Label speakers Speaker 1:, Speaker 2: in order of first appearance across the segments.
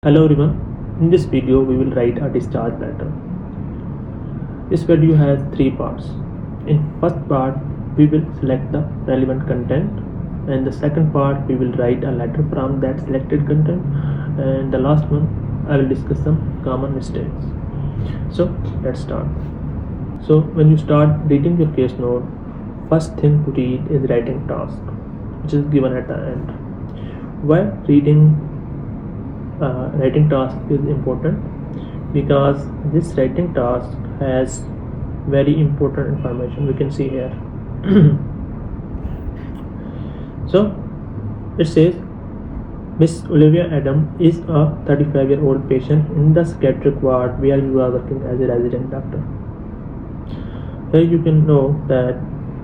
Speaker 1: Hello everyone, in this video we will write a discharge letter. This video has three parts. In first part we will select the relevant content, and the second part we will write a letter from that selected content, and the last one I will discuss some common mistakes. So let's start. So when you start reading your case note, first thing to read is writing task, which is given at the end. While reading writing task is important because this writing task has very important information we can see here. So it says Miss Olivia Adam is a 35-year-old patient in the psychiatric ward where you are working as a resident doctor. Here you can know that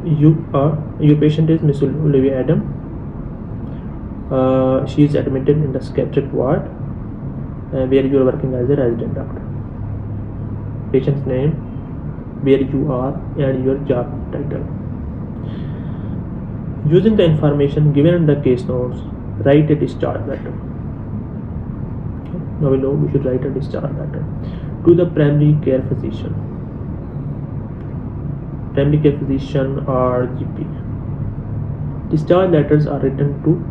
Speaker 1: your patient is Miss Olivia Adam. She is admitted in the psychiatric ward where you are working as a resident doctor. Patient's name, where you are, and your job title. Using the information given in the case notes, write a discharge letter. Okay. Now we know we should write a discharge letter to the primary care physician. Primary care physician or GP. Discharge letters are written to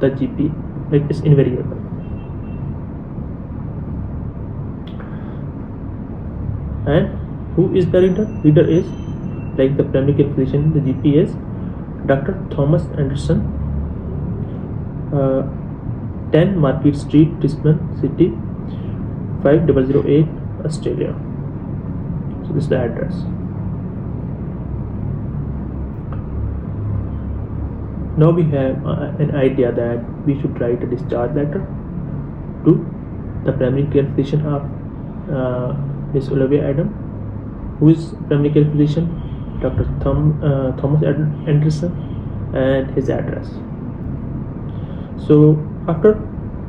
Speaker 1: the GP, like it's invariable. And who is the reader? Reader is like the primary care physician. The GP is Dr. Thomas Anderson, 10 Market Street, Brisbane City, 5008, Australia. So this is the address. Now we have an idea that we should write a discharge letter to the primary care physician of Miss Olivia Adam, who is primary care physician, Dr. Thomas Anderson, and his address. So after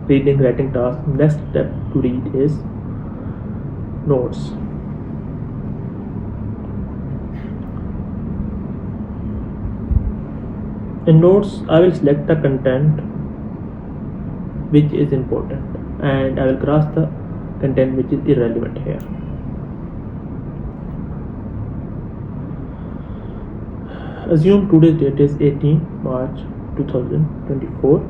Speaker 1: reading writing task, next step to read is notes. In notes, I will select the content which is important, and I will cross the content which is irrelevant here. Assume today's date is 18 March 2024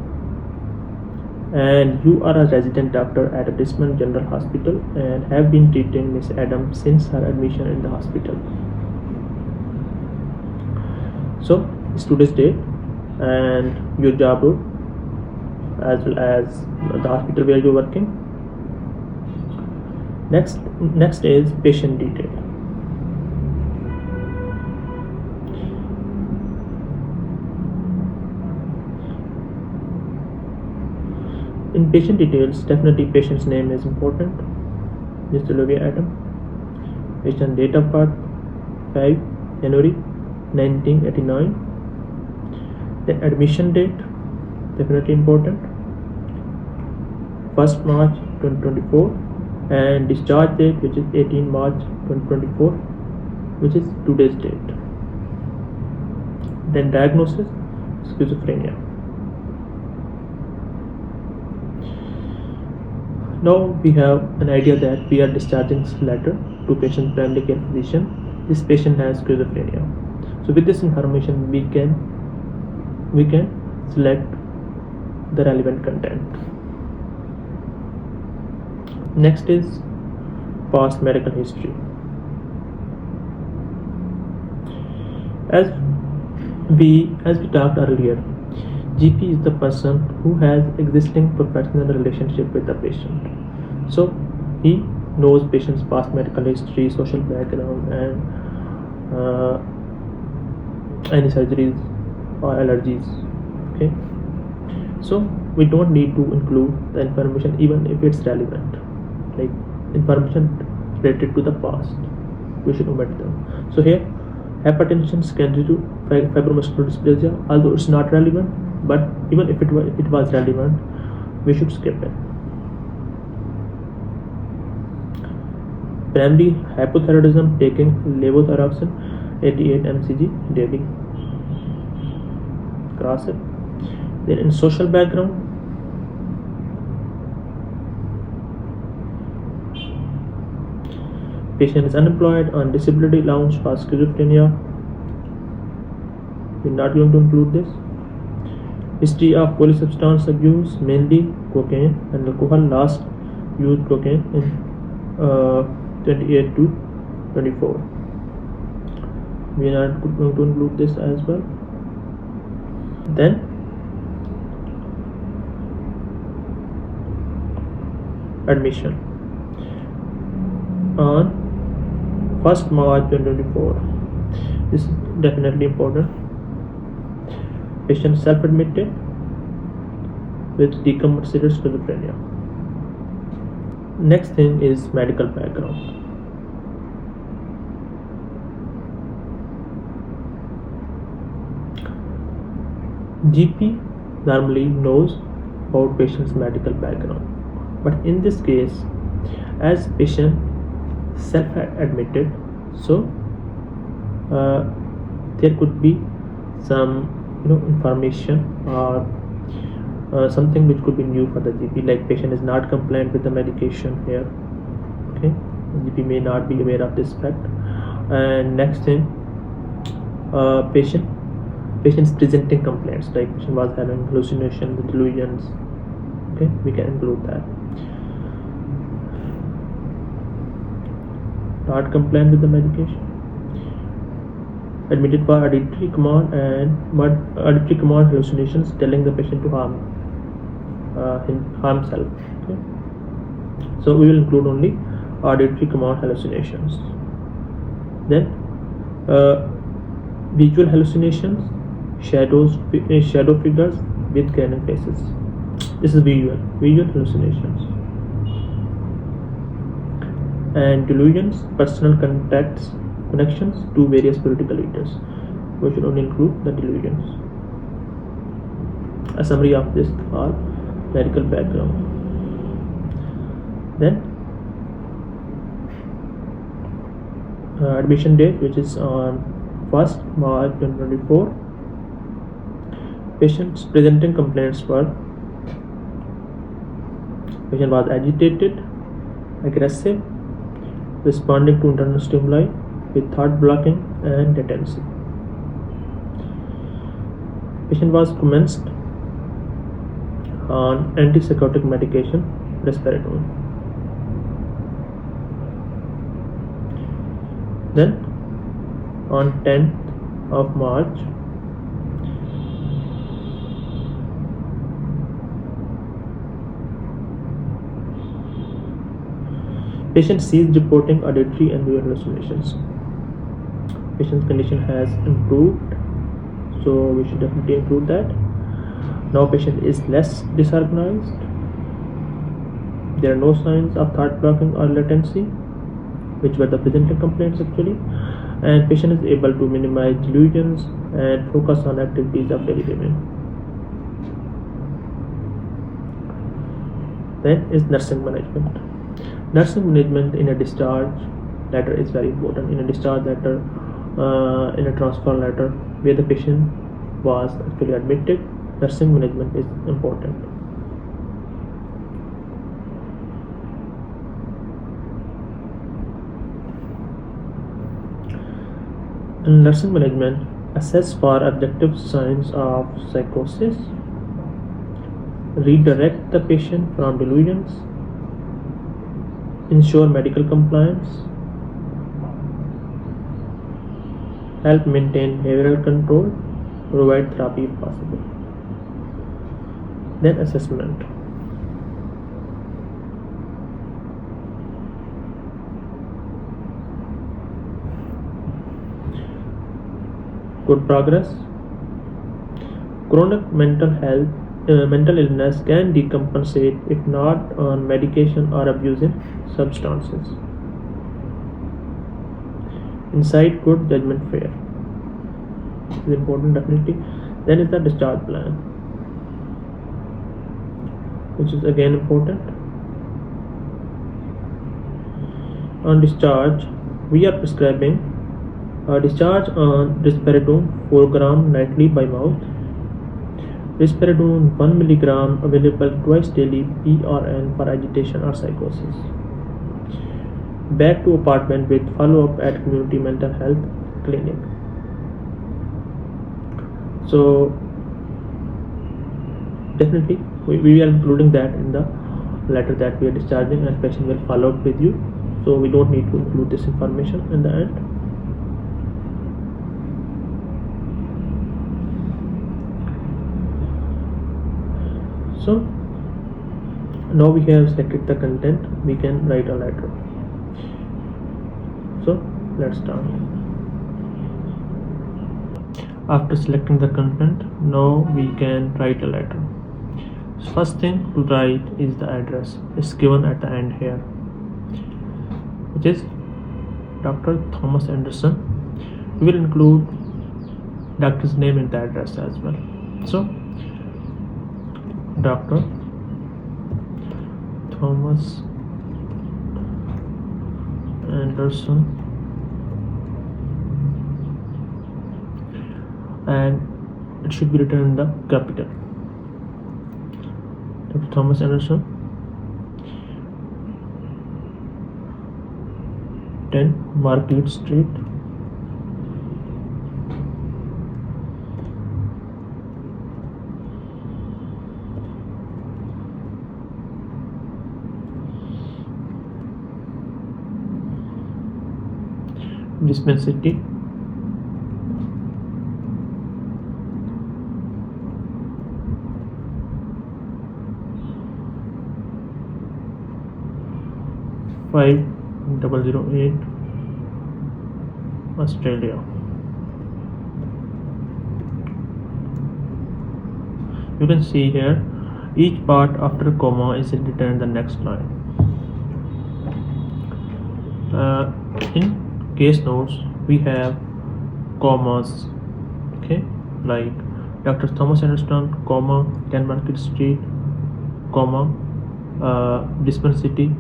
Speaker 1: and you are a resident doctor at a Brisbane General Hospital and have been treating Miss Adam since her admission in the hospital. So it's today's date and your job role as well as the hospital where you're working. Next is patient detail. In patient details, definitely patient's name is important. Miss Olivia Adam. Patient date of birth 5 January 1989. Then admission date, definitely important, 1st March 2024, and discharge date, which is 18 March 2024, which is today's date. Then diagnosis, schizophrenia. Now we have an idea that we are discharging this letter to patient's primary care physician. This patient has schizophrenia. So with this information we can select the relevant content. Next is past medical history. As we talked earlier, GP is the person who has existing professional relationship with the patient. So he knows patient's past medical history, social background, and any surgeries or allergies. Okay, so we don't need to include the information even if it's relevant, like information related to the past, we should omit them. So here, hypertension secondary to fibromuscular dysplasia, although it's not relevant, but even if it was relevant, we should skip it. Primary hypothyroidism, taking levothyroxine 88 mcg daily, cross it. Then in social background, Patient is unemployed, on disability allowance for schizophrenia. We're not going to include this. History of polysubstance abuse, mainly cocaine and alcohol. Last used cocaine in 28 to 24. We are not going to include this as well. Then admission on 1st March 2024. This is definitely important. Patient self-admitted with decompensated schizophrenia. Next thing is medical background. GP normally knows about patient's medical background, but in this case, as patient self-admitted, so there could be some information or something which could be new for the GP, like patient is not compliant with the medication here. Okay, GP may not be aware of this fact. And next thing, patient's presenting complaints, like patient was having hallucinations, delusions. Okay, we can include that. Not compliant with the medication. Admitted for auditory command hallucinations, telling the patient to harm himself. Okay? So we will include only auditory command hallucinations. Then visual hallucinations, shadow figures with grinning faces. This is visual hallucinations. And delusions, personal connections to various political leaders. We should only include the delusions. A summary of this are medical background. Then admission date, which is on 1st March 2024. Patients presenting complaints were: patient was agitated, aggressive, responding to internal stimuli with thought blocking and latency. Patient was commenced on antipsychotic medication, risperidone. Then on 10th of March, patient ceased reporting auditory and visual hallucinations. Patient's condition has improved, so we should definitely include that. Now patient is less disorganized. There are no signs of thought blocking or latency, which were the presenting complaints actually. And patient is able to minimize delusions and focus on activities of daily living. Then is nursing management. Nursing management in a discharge letter is very important. In a discharge letter, in a transfer letter where the patient was actually admitted, nursing management is important. In nursing management, assess for objective signs of psychosis, redirect the patient from delusions, ensure medical compliance, help maintain behavioral control, provide therapy if possible. Then assessment. Good progress. Chronic mental illness can decompensate if not on medication or abusing substances. Inside good judgment fair. This is important definitely. Then is the discharge plan, which is again important. On discharge, we are prescribing discharge on risperidone 4 gram nightly by mouth. Risperidone 1 milligram available twice daily PRN for agitation or psychosis. Back to apartment with follow-up at community mental health clinic. So definitely we are including that in the letter that we are discharging, and patient will follow up with you. So we don't need to include this information in the end. So now we have selected the content, we can write a letter. So let's start. After selecting the content, now we can write a letter. First thing to write is the address. It's given at the end here, which is Dr. Thomas Anderson. We will include doctor's name in the address as well. So Dr. Thomas Anderson, and it should be written in the capital. Dr. Thomas Anderson, 10 Market Street, Dispensary, five 008 Australia. You can see here each part after comma is written in the next line. In case notes we have commas, okay, like Dr. Thomas Anderson, comma, 10 Market Street, comma, Dispensary,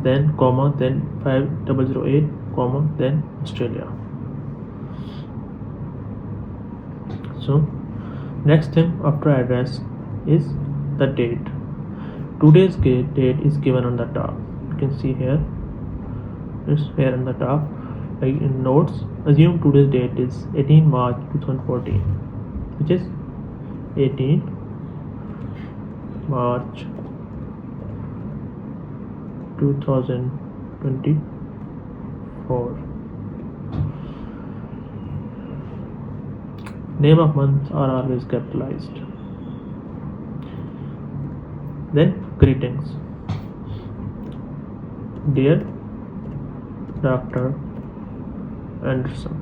Speaker 1: then comma, then 5008, comma, then Australia. So next thing after address is the date. Today's date is given on the top. You can see here, it's here on the top, like in notes. Assume today's date is 18 March 2014, which is 18 March 2024. Name of months are always capitalized. Then greetings. Dear Dr. Anderson.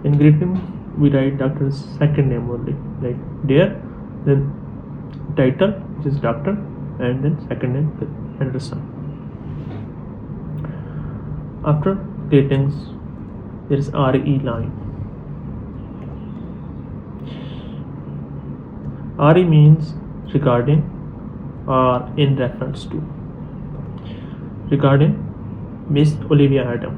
Speaker 1: In greeting we write doctor's second name only, like dear, then title, which is doctor, and then second name Anderson. After greetings there is RE line. RE means regarding or in reference to. Regarding Miss Olivia Adam.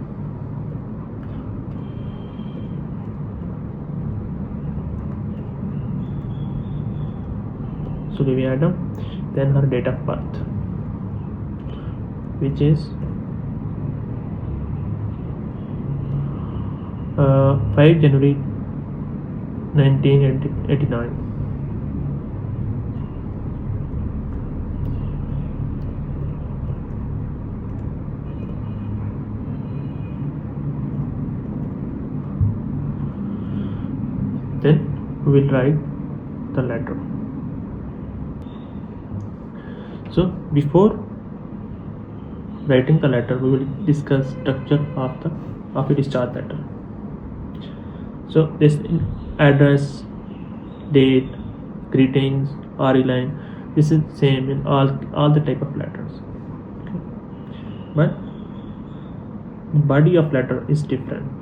Speaker 1: So Olivia Adam, then her date of birth, which is 5 January 1989. Then we will write the letter. So before writing the letter, we will discuss structure of a discharge letter. So this address, date, greetings, RE line, this is same in all the type of letters. Okay. But the body of letter is different.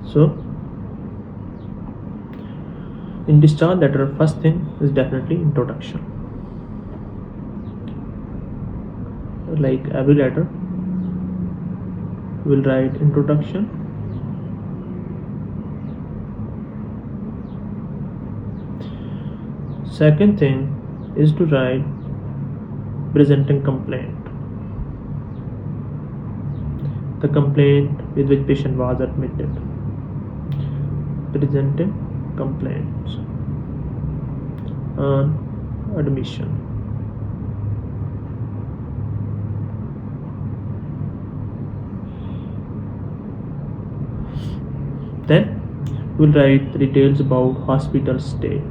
Speaker 1: So in discharge letter, first thing is definitely introduction. like every letter, we'll write introduction, second thing is to write presenting complaint, the complaint with which patient was admitted, presenting complaints on admission. Then we'll write the details about hospital stay.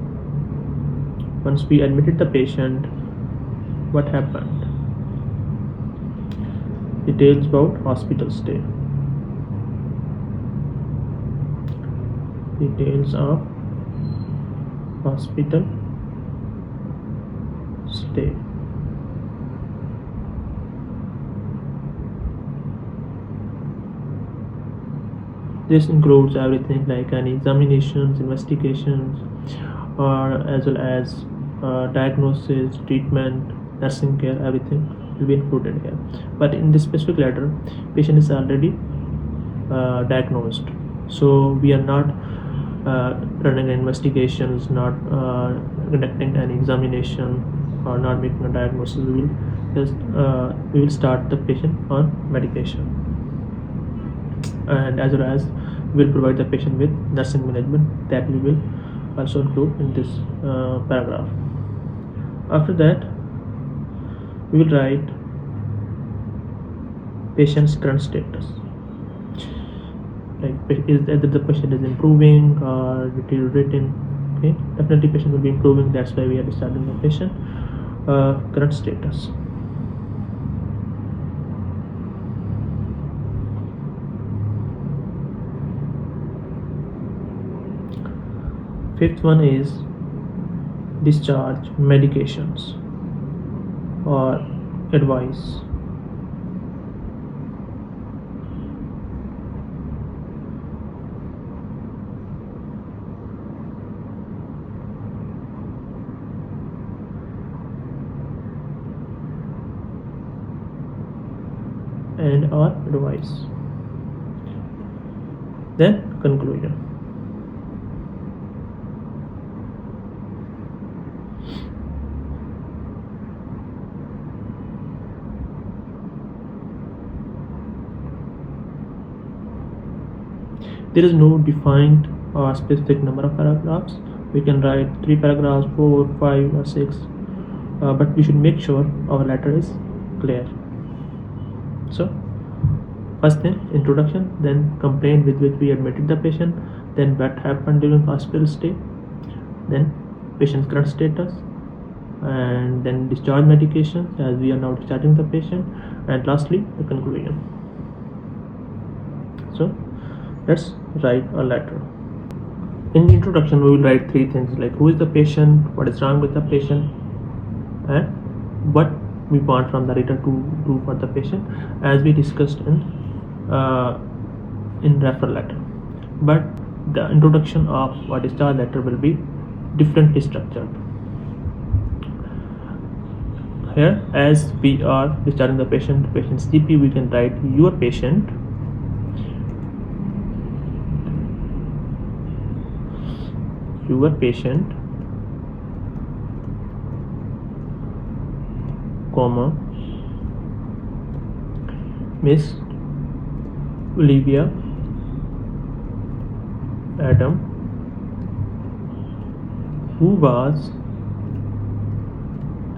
Speaker 1: Once we admitted the patient, what happened? Details about hospital stay. Details of hospital stay. This includes everything like any examinations, investigations, or as well as diagnosis, treatment, nursing care, everything will be included here. But in this specific letter, patient is already diagnosed, so we are not running investigations, not conducting an examination, or not making a diagnosis. We will just we will start the patient on medication, and as well as we will provide the patient with nursing management, that we will also include in this paragraph. After that, we will write patient's current status, like either the patient is improving or deteriorating. Okay, definitely patient will be improving, that's why we are starting the patient current status. Fifth one is discharge, medications, or advice. And or advice. Then conclusion. There is no defined or specific number of paragraphs. We can write 3 paragraphs, 4, 5, or 6, but we should make sure our letter is clear. So first thing, introduction, then complaint with which we admitted the patient, then what happened during hospital stay, then patient's current status, and then discharge medication as we are now discharging the patient, and lastly the conclusion. So let's write a letter. In the introduction, we will write 3 things like who is the patient, what is wrong with the patient, and what we want from the reader to do for the patient, as we discussed in referral letter. But the introduction of a discharge letter will be differently structured. Here, as we are discharging the patient's GP, we can write your patient, comma, Miss Olivia Adam, who was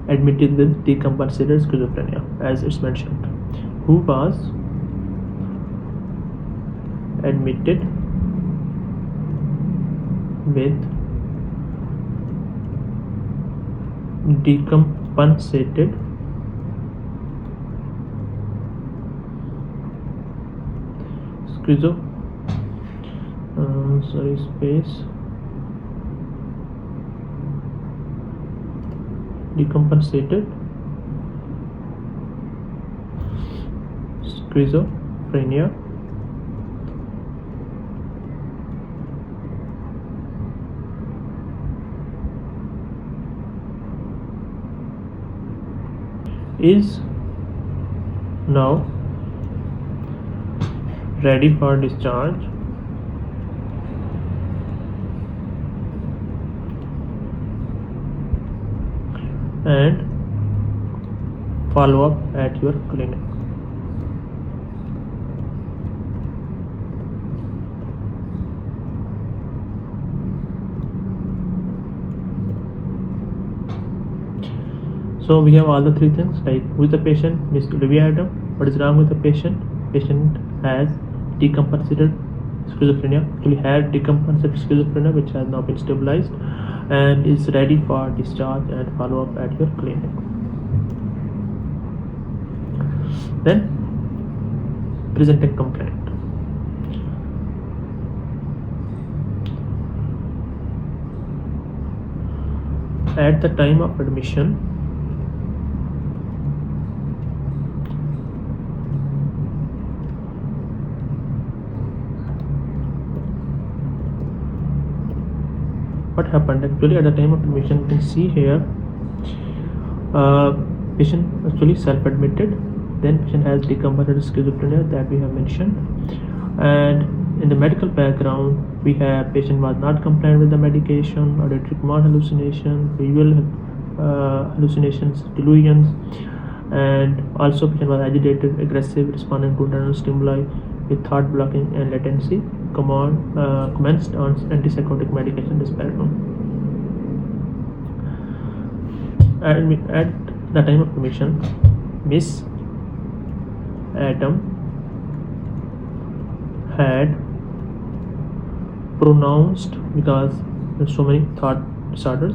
Speaker 1: admitted with decompensated schizophrenia, as it's mentioned, who was admitted with decompensated decompensated schizophrenia, is now ready for discharge, and follow up at your clinic. So we have all the three things, like who is the patient, Miss Olivia Adam, what is wrong with the patient. Patient has decompensated schizophrenia, actually had decompensated schizophrenia which has now been stabilized and is ready for discharge and follow up at your clinic. Then presenting complaint. At the time of admission, what happened actually at the time of admission, you can see here patient actually self-admitted, then patient has decompensated schizophrenia that we have mentioned, and in the medical background we have patient was not compliant with the medication, auditory command hallucination, visual hallucinations, delusions, and also patient was agitated, aggressive, responding to internal stimuli with thought blocking and latency, commenced on antipsychotic medication risperidone. And at the time of admission, Miss Adam had pronounced, because there's so many thought disorders,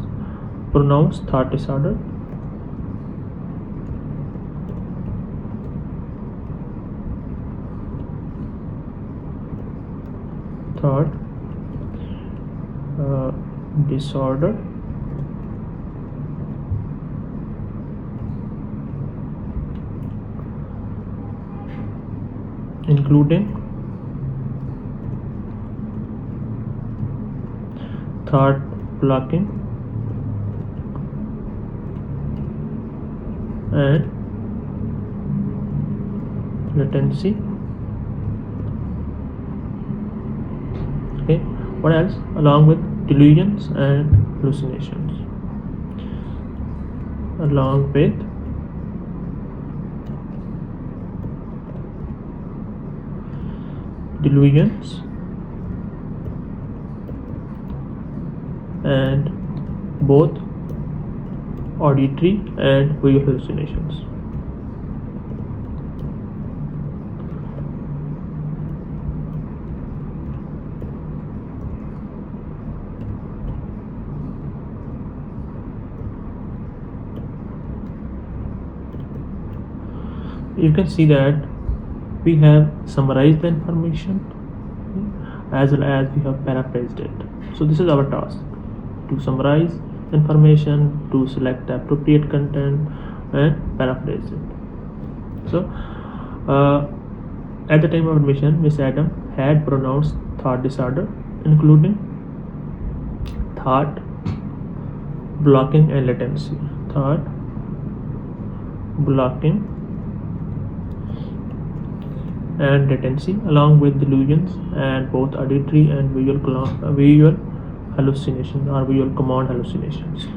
Speaker 1: pronounced thought disorder, thought disorder, including thought blocking and latency. Okay, what else? Along with delusions and hallucinations. Along with delusions and both auditory and visual hallucinations. You can see that we have summarized the information as well as we have paraphrased it. So this is our task, to summarize information, to select the appropriate content and paraphrase it. So at the time of admission, Miss Adam had pronounced thought disorder, including thought blocking and latency. Thought blocking and latency, along with delusions and both auditory and visual hallucinations or visual command hallucinations.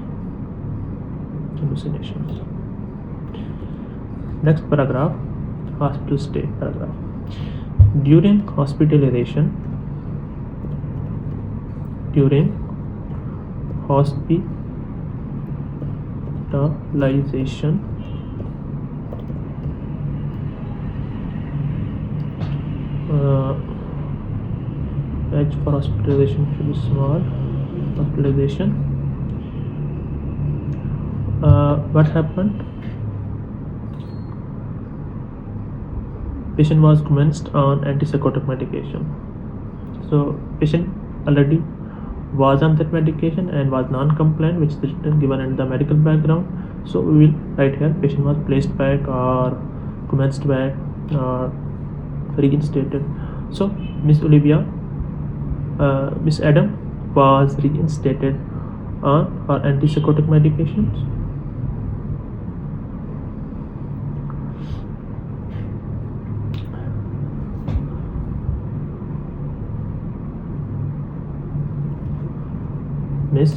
Speaker 1: Next paragraph, hospital stay paragraph. During hospitalization, H for hospitalization should be small. Hospitalization. What happened? Patient was commenced on antipsychotic medication. So patient already was on that medication and was non-compliant, which is given in the medical background. So we will write here patient was placed back or commenced back or reinstated. So Miss Adam was reinstated on her antipsychotic medications. Miss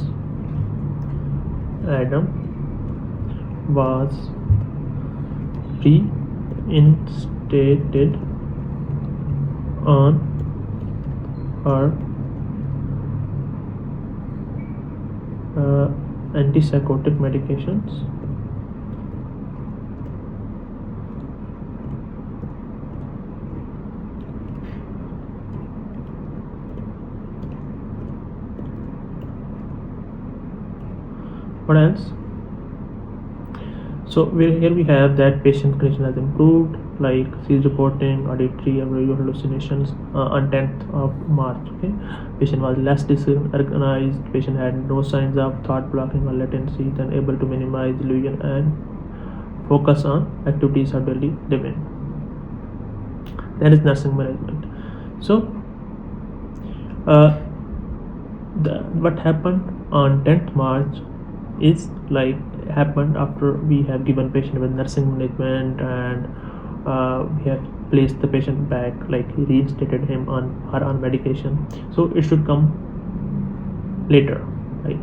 Speaker 1: Adam was reinstated on her antipsychotic medications. What else? So here we have that patient condition has improved, like she's reporting auditory and visual hallucinations on 10th of March. Okay, patient was less disorganized, patient had no signs of thought blocking or latency, then able to minimize delusion and focus on activities of daily living. That is nursing management. So what happened on 10th March is like happened after we have given patient with nursing management, and we have placed the patient back, like reinstated him on her on medication. So it should come later, like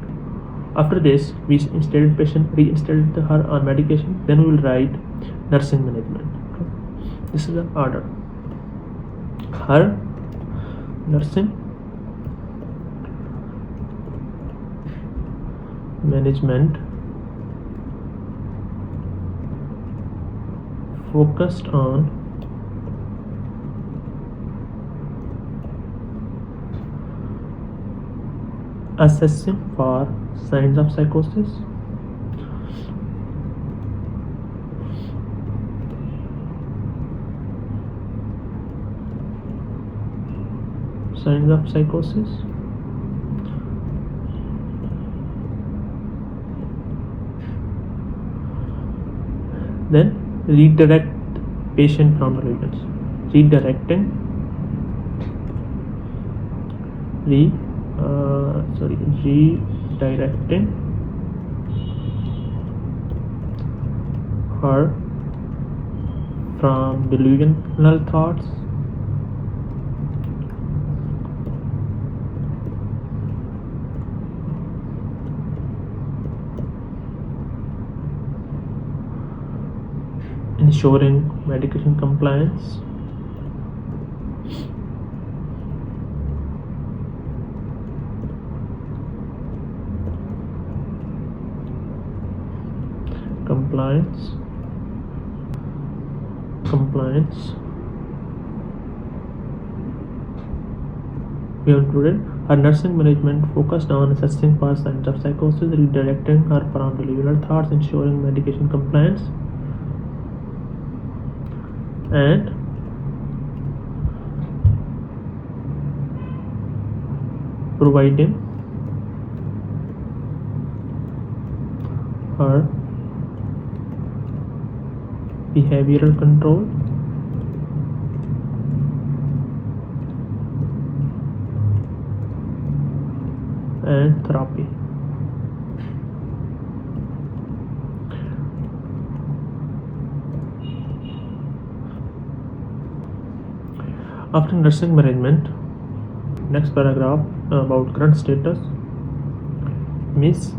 Speaker 1: after this we reinstated her on medication, then we will write nursing management. Okay? This is the order. Her nursing management focused on assessing for signs of psychosis, then redirect patient from delusions. Redirecting her from delusional thoughts ensuring medication compliance, we have included. Her nursing management focused on assessing for signs of psychosis, redirecting her from delusional thoughts, ensuring medication compliance, and providing her behavioral control and therapy. After nursing management, next paragraph about current status. Miss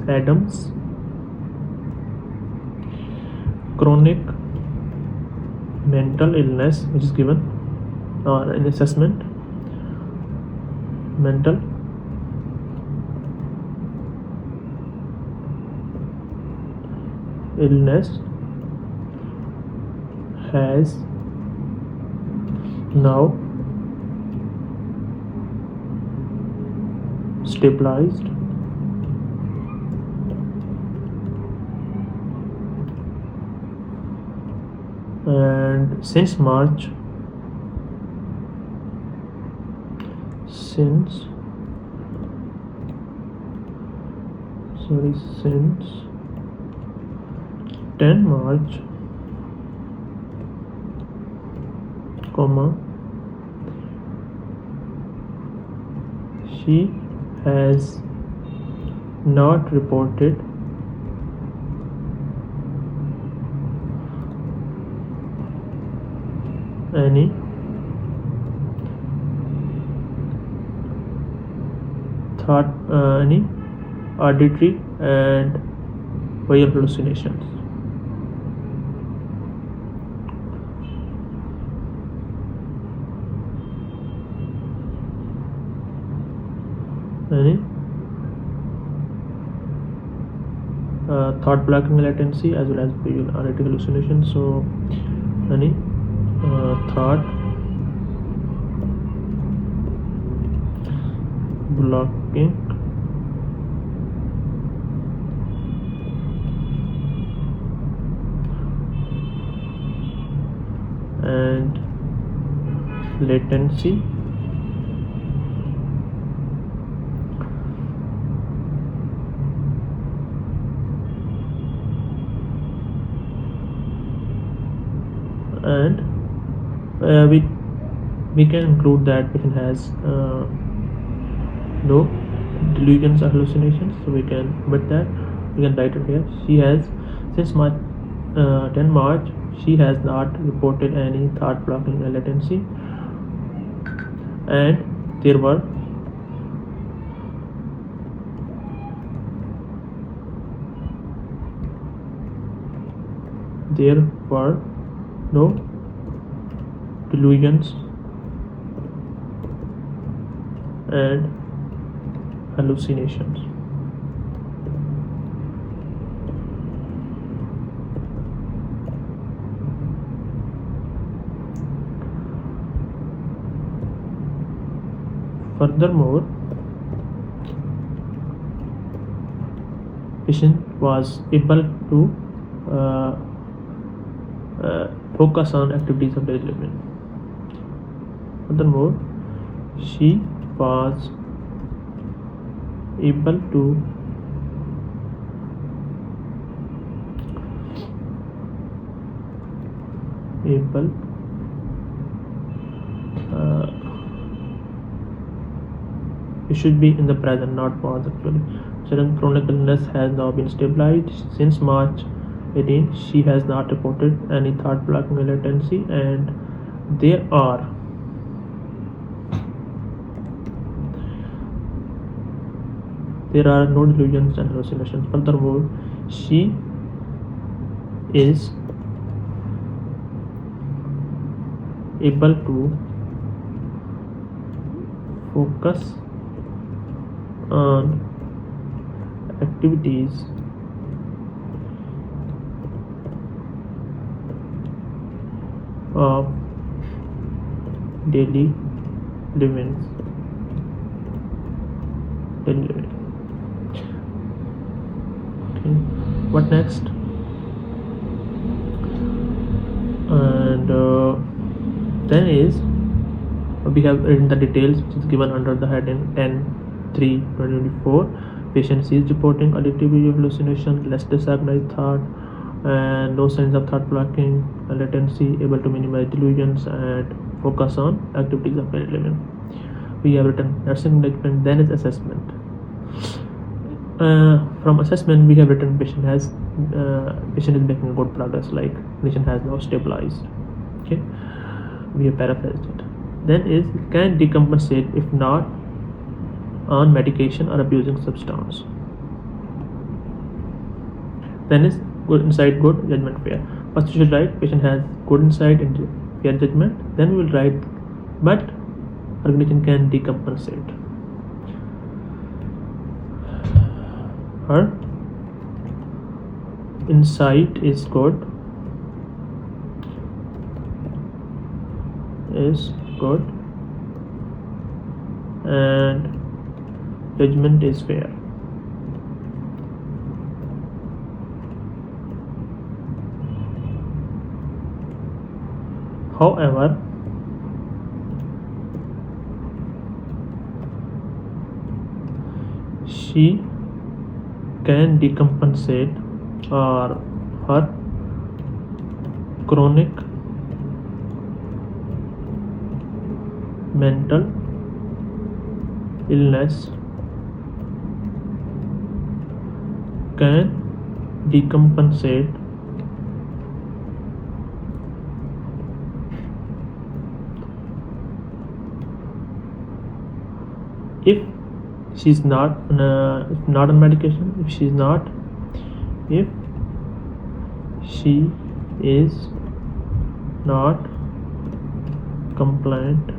Speaker 1: Adams chronic mental illness, which is given in assessment. Mental illness has now stabilized and since March 10 March, she has not reported any thought, any auditory and visual hallucinations. Any thought blocking latency as well as visual auditory hallucinations. So any thought blocking and latency and we can include that patient has no delusions or hallucinations, so we can omit that. We can write it here. She has since March 10 March she has not reported any thought blocking or latency, and there were no delusions and hallucinations. Furthermore, patient was able to focus on activities of daily living. Furthermore, she was able to it should be in the present, not was actually. Certain chronic illness has now been stabilized. Since March 18, she has not reported any thought blocking or latency, and there are no delusions and hallucinations. Furthermore, she is able to focus on activities of daily living. Okay, what next? And then is we have written the details which is given under the heading 10.3.24. Patient is reporting auditory visual hallucinations, less disorganized thought, and no signs of thought blocking, latency, able to minimize delusions and focus on activities of daily living. We have written nursing judgment. Then is assessment. From assessment we have written patient is making good progress, like patient has now stabilized. Okay, we have paraphrased it. Then is can decompensate if not on medication or abusing substance. Then is good insight, good judgment, fair. First you should write patient has good insight and fair judgment. Then we will write but organization can decompensate. Her insight is good, and judgment is fair. However, she can decompensate, or her chronic mental illness can decompensate if she's not on medication, if she is not compliant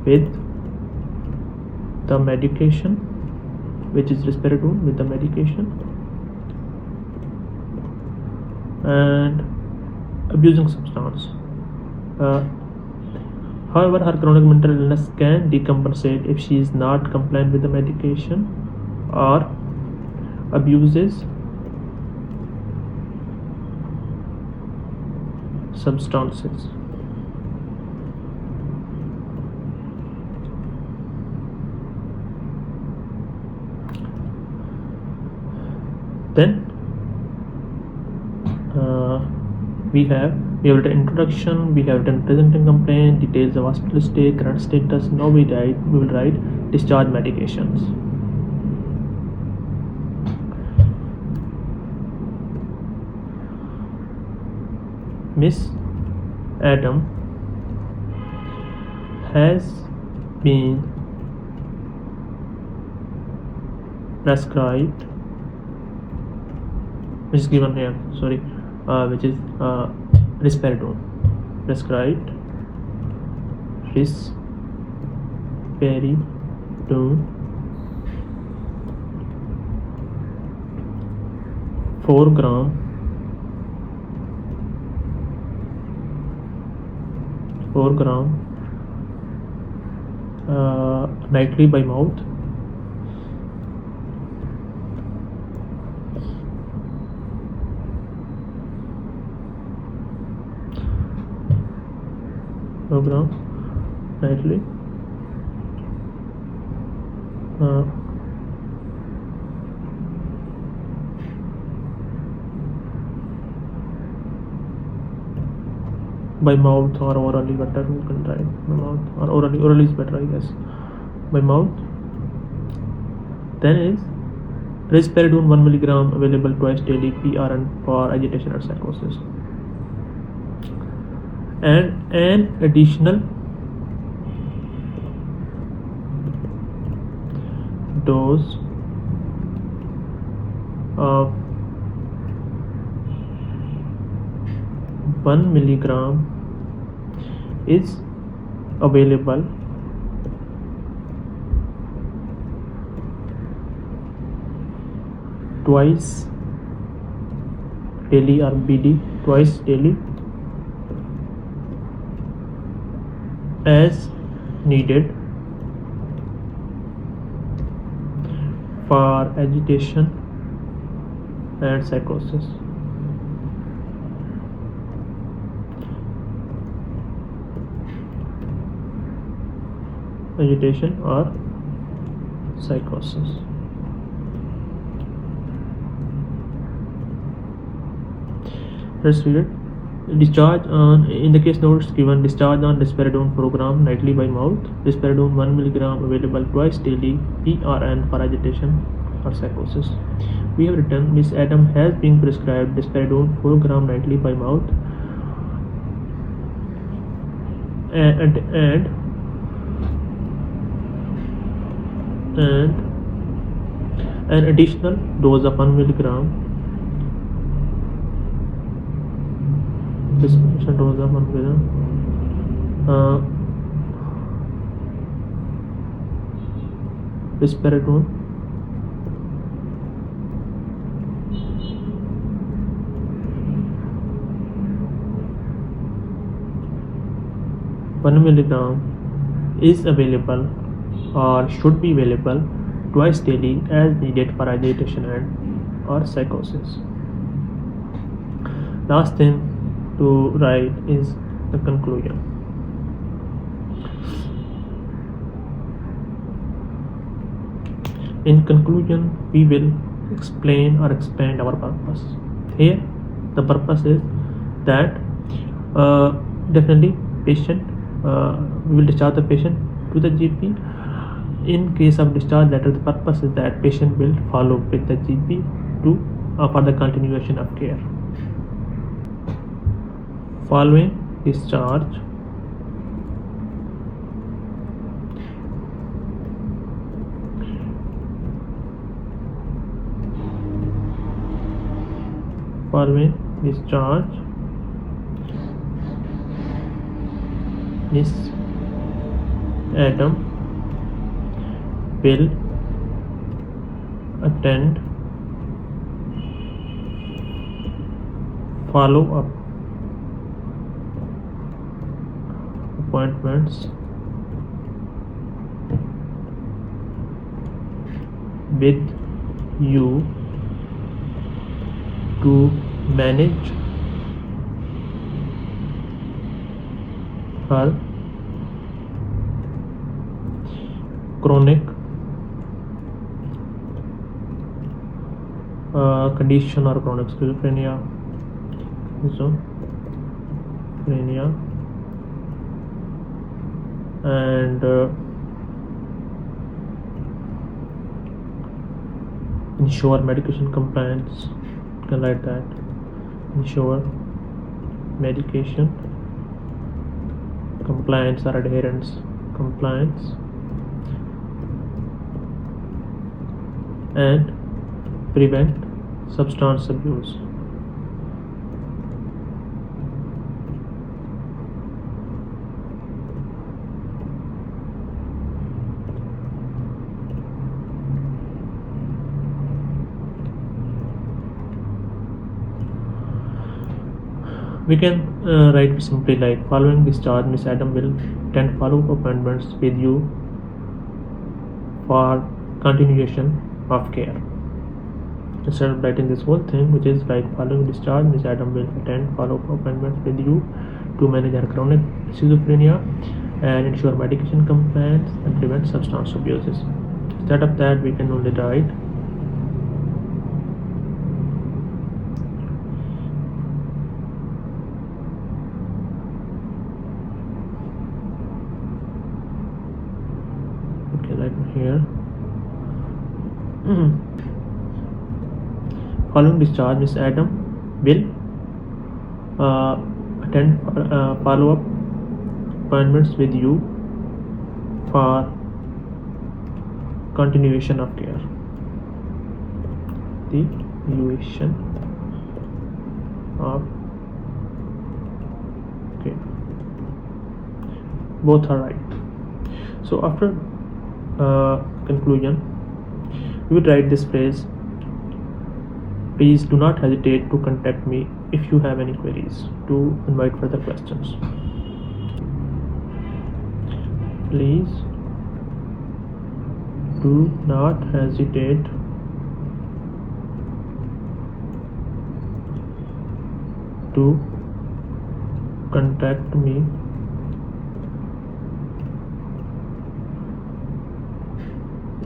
Speaker 1: with the medication, which is risperidone, with the medication, and abusing substance. However, her chronic mental illness can decompensate if she is not compliant with the medication or abuses substances. Then we have written introduction, we have written presenting complaint, details of hospital stay, current status. Now we will write discharge medications. Miss Adam has been prescribed, which is given here, which is risperidone, prescribed risperidone 4 gram nightly by mouth. Program nightly by mouth or orally, better you can try by mouth or orally is better, I guess. By mouth. Then is risperidone 1 mg available twice daily, PRN, for agitation or psychosis, and an additional dose of 1 mg is available twice daily, or BD, twice daily, as needed for agitation and psychosis. Agitation or psychosis. Let's read it. Discharge on, in the case notes given, discharge on risperidone program nightly by mouth. Risperidone 1 mg available twice daily, PRN, for agitation or psychosis. We have written Miss Adam has been prescribed risperidone 4 gram nightly by mouth, and an additional dose of 1 mg. This dose of 1 mg risperidone is available or should be available twice daily as needed for agitation and or psychosis. Last thing to write is the conclusion. In conclusion, we will explain or expand our purpose. Here, the purpose is that definitely patient, we will discharge the patient to the GP. In case of discharge letter, the purpose is that patient will follow with the GP to for the continuation of care. Following discharge, Following discharge, Miss Adam will attend follow-up appointments with you to manage her chronic condition or chronic schizophrenia, and ensure medication compliance. You can write that. Ensure medication compliance or adherence compliance, and prevent substance abuse. We can write simply like, following discharge, Miss Adam will attend follow-up appointments with you for continuation of care. Instead of writing this whole thing, which is like, following discharge, Miss Adam will attend follow-up appointments with you to manage her chronic schizophrenia and ensure medication compliance and prevent substance abuses. Instead of that, we can only write, here. Following discharge, Miss Adam will attend follow-up appointments with you for continuation of care. The duration of care. Both are right. So after conclusion, we would write this phrase: please do not hesitate to contact me if you have any queries, to invite further questions. Please do not hesitate to contact me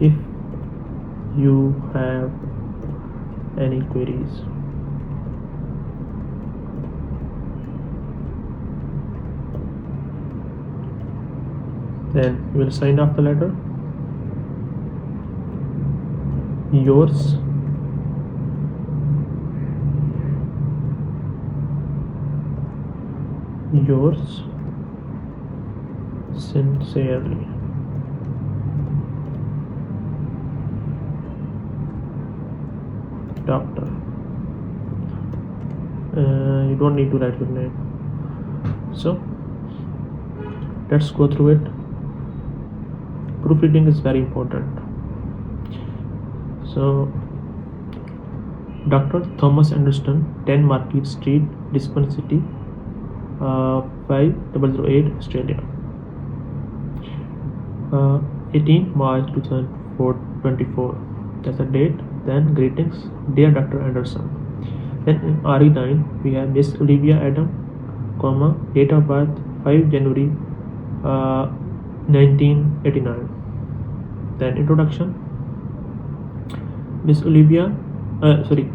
Speaker 1: if you have any queries. Then we will sign off the letter. Yours, sincerely, Doctor. You don't need to write your name. So let's go through it. Proofreading is very important. So, Dr. Thomas Anderson, 10 Market Street, Lisbon City, 5008, Australia. 18 March 2024. That's the date. Then greetings, dear Dr. Anderson. Then in RE9 we have Miss Olivia Adam, comma, date of birth 5 January 1989. Then introduction. Miss Olivia,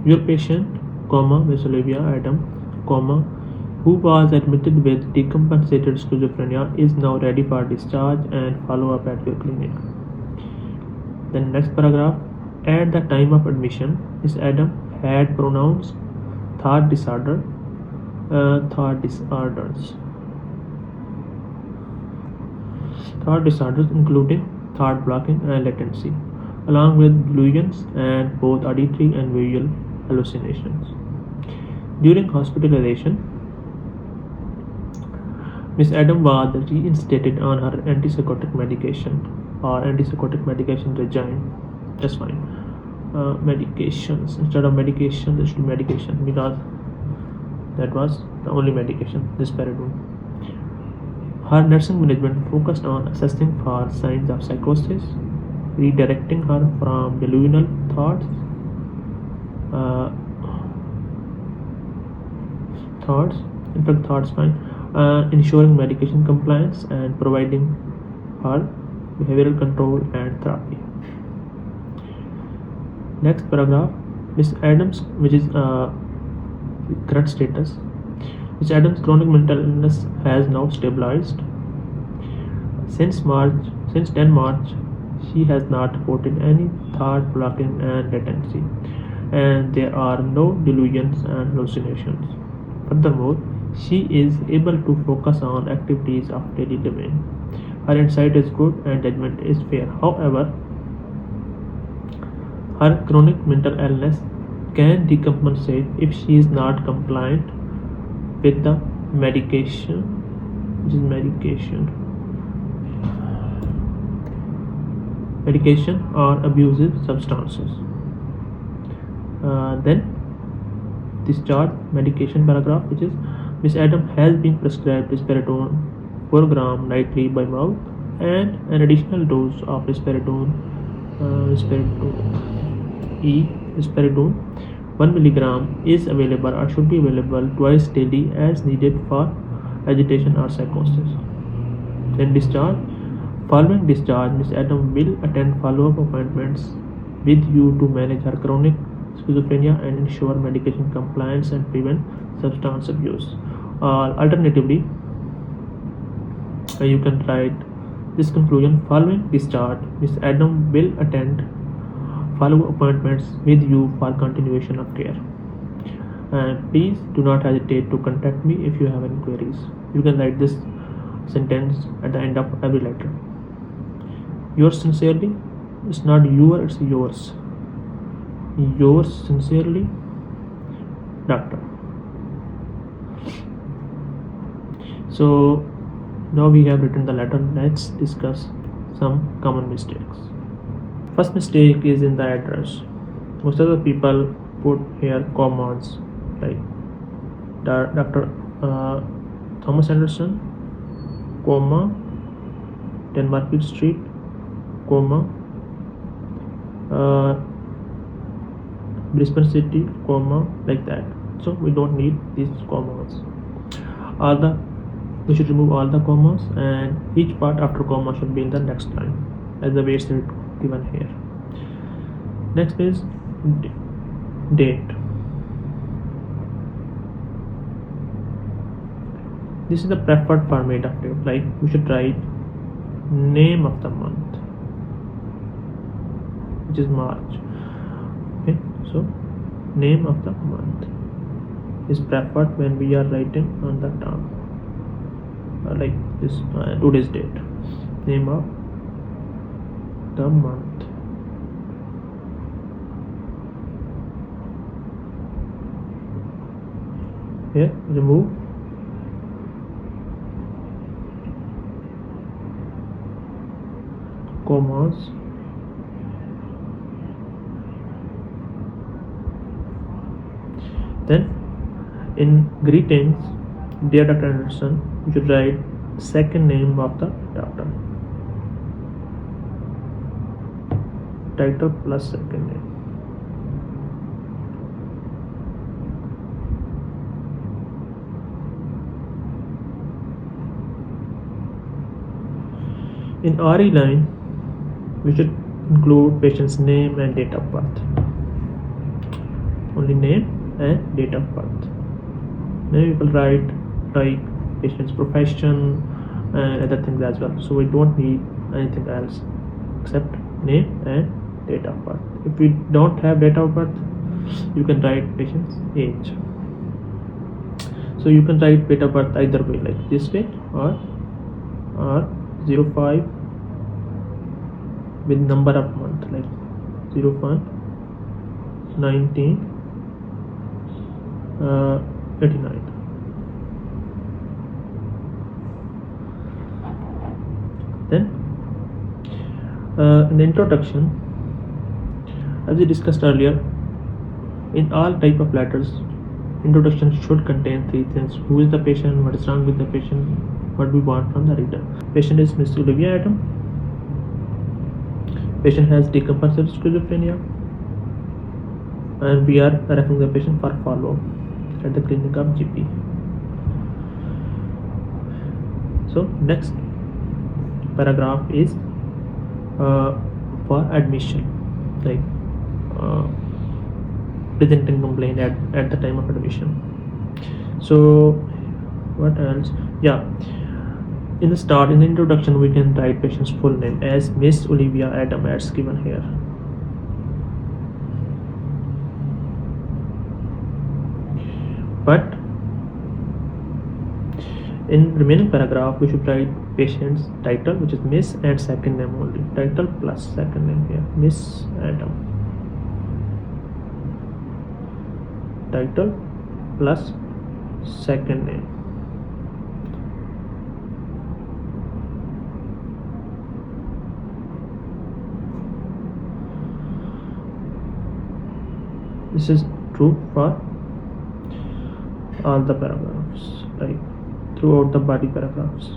Speaker 1: your patient, comma, Miss Olivia Adam, comma, who was admitted with decompensated schizophrenia is now ready for discharge and follow up at your clinic. Then next paragraph. At the time of admission, Miss Adam had pronounced thought disorders, including thought blocking and latency, along with delusions and both auditory and visual hallucinations. During hospitalization, Miss Adam was reinstated on her antipsychotic medication or antipsychotic medication regime. That's fine. Medications instead of medication, there should be medication because that was the only medication, risperidone. Her nursing management focused on assessing for signs of psychosis, redirecting her from delusional thoughts, fine, ensuring medication compliance and providing her behavioral control and therapy. Next paragraph, Miss Adams, which is current status. Miss Adams' chronic mental illness has now stabilized. Since 10 March, she has not reported any thought blocking and latency, and there are no delusions and hallucinations. Furthermore, she is able to focus on activities of daily living. Her insight is good and judgment is fair. However, her chronic mental illness can decompensate if she is not compliant with the medication, or abusive substances. Then discharge medication paragraph, which is Miss Adam has been prescribed risperidone 4 gram nightly by mouth, and an additional dose of risperidone 1 milligram is available or should be available twice daily as needed for agitation or psychosis. Then discharge. Following discharge, Ms. Adam will attend follow-up appointments with you to manage her chronic schizophrenia and ensure medication compliance and prevent substance abuse. Alternatively, you can write this conclusion: following discharge, Ms. Adam will attend follow-up appointments with you for continuation of care. And please do not hesitate to contact me if you have any queries. You can write this sentence at the end of every letter. Yours sincerely. It's not your, it's yours. Yours sincerely, Doctor. So now we have written the letter. Let's discuss some common mistakes. First mistake is in the address. Most of the people put here commas like Dr. Thomas Anderson, comma, 10 Market Street, comma, Brisbane City, comma, like that. So we don't need these commas. We should remove all the commas, and each part after comma should be in the next line as the way it's given here. Next is date. This is the preferred format of date. Like we should write name of the month, which is March. Okay, so name of the month is preferred when we are writing on the term, like this today's date. Name of the month. Here remove commas. Then in greetings, dear Dr. Anderson, you should write second name of the doctor. Title plus second name. In RE line, we should include patient's name and date of birth. Only name and date of birth. Many people write like patient's profession and other things as well. So we don't need anything else except name and date of birth. If we don't have date of birth, you can write patient's age. So you can write date of birth either way, like this way or 05 with number of month, like 05 19 89. Then in the introduction, as we discussed earlier, in all type of letters, introduction should contain three things: who is the patient, what is wrong with the patient, what we want from the reader. Patient is Miss Olivia Adam. Patient has decompensated schizophrenia, and we are referring the patient for follow-up at the clinic of GP. So next paragraph is for admission, like presenting complaint at the time of admission. So what else? Yeah, in the introduction, we can write patient's full name as Miss Olivia Adam as given here. But in remaining paragraph, we should write patient's title, which is Miss, and second name only. Title plus second name here, Miss Adam. Title plus second name. This is true for all the paragraphs, like throughout the body paragraphs.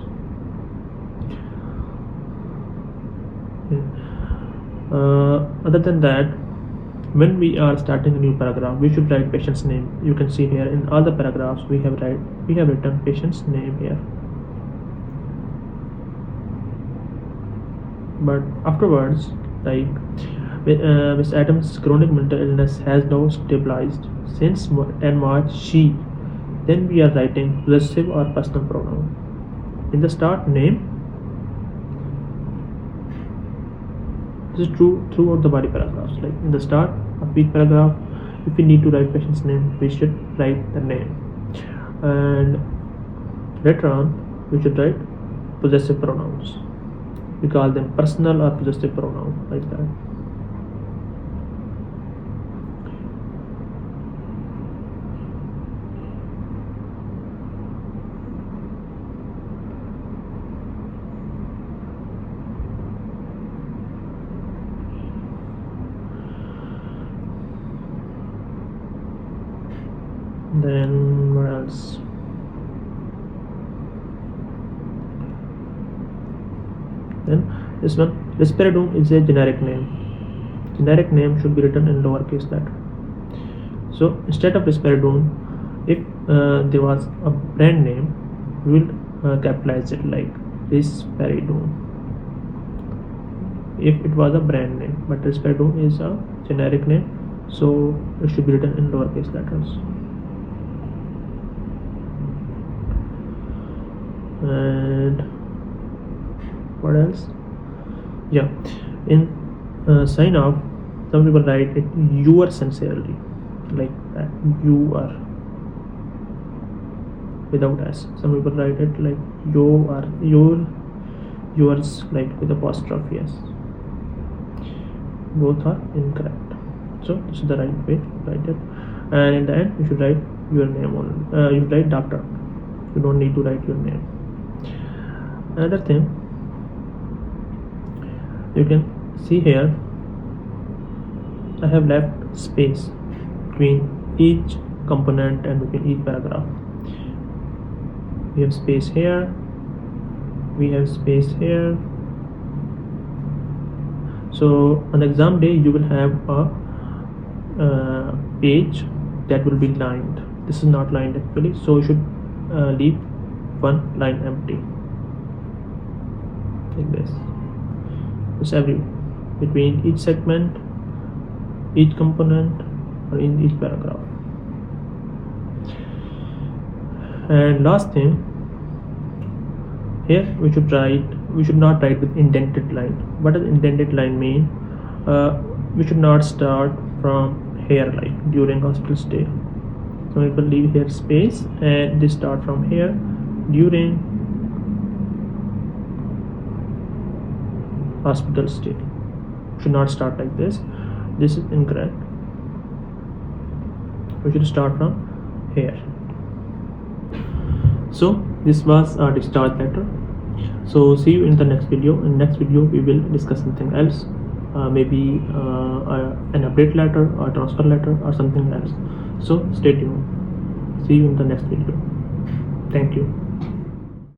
Speaker 1: Other than that, when we are starting a new paragraph, we should write patient's name. You can see here in all the paragraphs we have written patient's name here. But afterwards, like Miss Adams' chronic mental illness has now stabilized since 10 March. Then we are writing possessive or personal pronoun. In the start, name. This is true throughout the body paragraphs. Like in the start of each paragraph, if we need to write patient's name, we should write the name. And later on, we should write possessive pronouns. We call them personal or possessive pronoun, like that. Then what else? Then this one, risperidone is a generic name. Generic name should be written in lowercase letter. So instead of risperidone, if there was a brand name, we will capitalize it like risperidone. If it was a brand name, but risperidone is a generic name, so it should be written in lowercase letters. And what else? Yeah, in sign off, some people write it you are sincerely, like that, you are without s. Some people write it like you are, yours, like with apostrophe s. Both are incorrect. So this is the right way to write it. And in the end, you should write your name only. You write doctor. You don't need to write your name. Another thing, you can see here, I have left space between each component and between each paragraph. We have space here, we have space here. So on the exam day, you will have a page that will be lined. This is not lined actually, so you should leave one line empty, like this. It's every between each segment, each component, or in each paragraph. And last thing, here we should not write with indented line. What does indented line mean? We should not start from here, like during hospital stay. So we will leave here space and they start from here during hospital stay. Should not start like this. This is incorrect. We should start from here. So this was our discharge letter. So see you in the next video. In next video we will discuss something else, maybe an update letter or transfer letter or something else. So stay tuned. See you in the next video. Thank you.